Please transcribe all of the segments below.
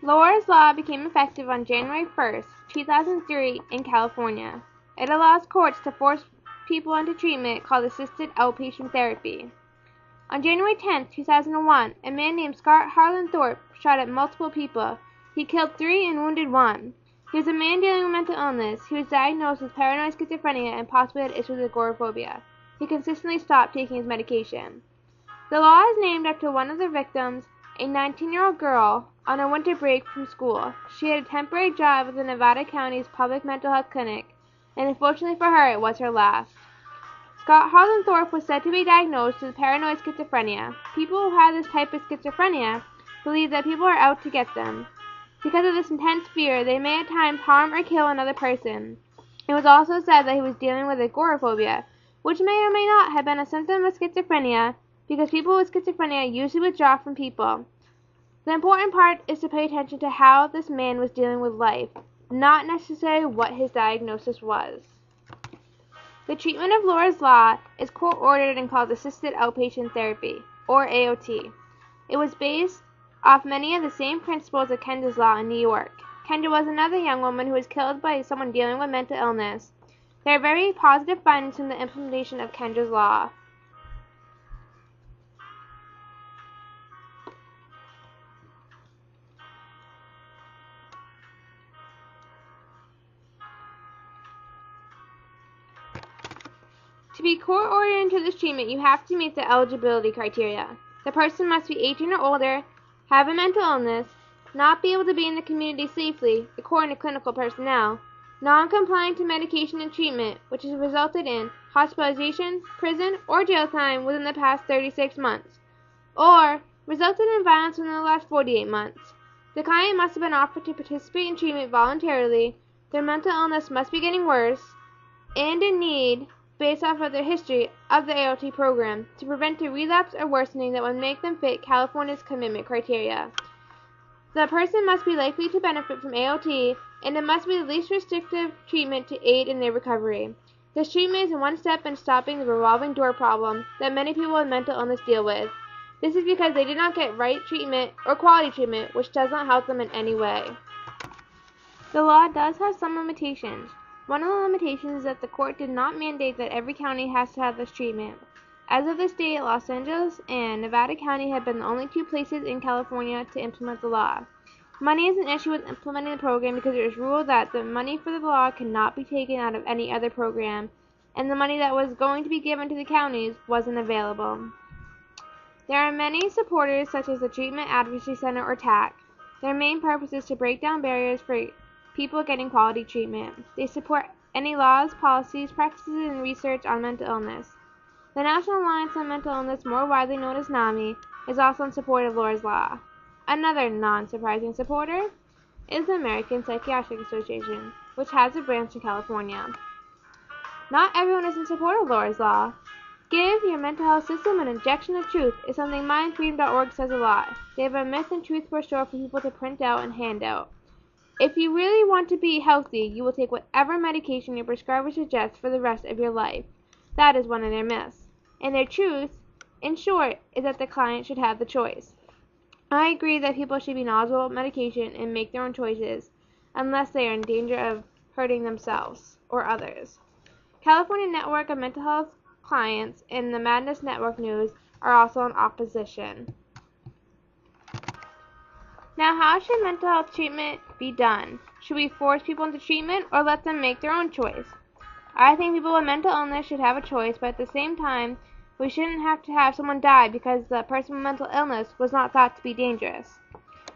Lora's Law became effective on January 1st, 2003 in California. It allows courts to force people into treatment called assisted outpatient therapy. On January 10, 2001, a man named Scott Harlan Thorpe shot at multiple people. He killed 3 and wounded 1. He was a man dealing with mental illness. He was diagnosed with paranoid schizophrenia and possibly had issues with agoraphobia. He consistently stopped taking his medication. The law is named after one of the victims, a 19-year-old girl, on a winter break from school. She had a temporary job at the Nevada County's public mental health clinic, and unfortunately for her, it was her last. Scott Harlan Thorpe was said to be diagnosed with paranoid schizophrenia. People who have this type of schizophrenia believe that people are out to get them. Because of this intense fear, they may at times harm or kill another person. It was also said that he was dealing with agoraphobia, which may or may not have been a symptom of schizophrenia, because people with schizophrenia usually withdraw from people. The important part is to pay attention to how this man was dealing with life, not necessarily what his diagnosis was. The treatment of Lora's Law is court-ordered and called Assisted Outpatient Therapy, or AOT. It was based off many of the same principles of Kendra's Law in New York. Kendra was another young woman who was killed by someone dealing with mental illness. There are very positive findings from the implementation of Kendra's Law. To be court-ordered into this treatment, you have to meet the eligibility criteria. The person must be 18 or older, have a mental illness, not be able to be in the community safely, according to clinical personnel, non-compliant to medication and treatment, which has resulted in hospitalization, prison, or jail time within the past 36 months, or resulted in violence within the last 48 months. The client must have been offered to participate in treatment voluntarily, their mental illness must be getting worse, and in need, based off of their history of the AOT program, to prevent a relapse or worsening that would make them fit California's commitment criteria. The person must be likely to benefit from AOT, and it must be the least restrictive treatment to aid in their recovery. This treatment is one step in stopping the revolving door problem that many people with mental illness deal with. This is because they did not get right treatment or quality treatment, which does not help them in any way. The law does have some limitations. One of the limitations is that the court did not mandate that every county has to have this treatment. As of this date, Los Angeles and Nevada County have been the only 2 places in California to implement the law. Money is an issue with implementing the program because it was ruled that the money for the law cannot be taken out of any other program, and the money that was going to be given to the counties wasn't available. There are many supporters such as the Treatment Advocacy Center or TAC. Their main purpose is to break down barriers for people getting quality treatment. They support any laws, policies, practices, and research on mental illness. The National Alliance on Mental Illness, more widely known as NAMI, is also in support of Lora's Law. Another non-surprising supporter is the American Psychiatric Association, which has a branch in California. Not everyone is in support of Lora's Law. Give your mental health system an injection of truth is something mindfreedom.org says a lot. They have a myth and truth brochure for people to print out and hand out. If you really want to be healthy, you will take whatever medication your prescriber suggests for the rest of your life. That is one of their myths. And their truth, in short, is that the client should have the choice. I agree that people should be knowledgeable about medication and make their own choices, unless they are in danger of hurting themselves or others. California Network of Mental Health Clients and the Madness Network News are also in opposition. Now, how should mental health treatment be done? Should we force people into treatment or let them make their own choice? I think people with mental illness should have a choice, but at the same time, we shouldn't have to have someone die because the person with mental illness was not thought to be dangerous.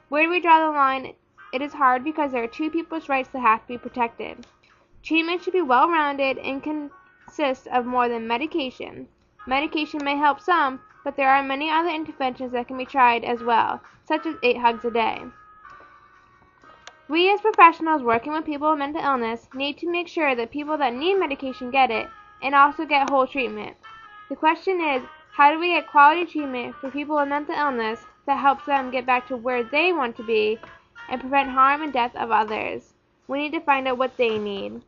Where do we draw the line? It is hard because there are 2 people's rights that have to be protected. Treatment should be well-rounded and consist of more than medication. Medication may help some, but there are many other interventions that can be tried as well, such as 8 hugs a day. We as professionals working with people with mental illness need to make sure that people that need medication get it and also get whole treatment. The question is, how do we get quality treatment for people with mental illness that helps them get back to where they want to be and prevent harm and death of others? We need to find out what they need.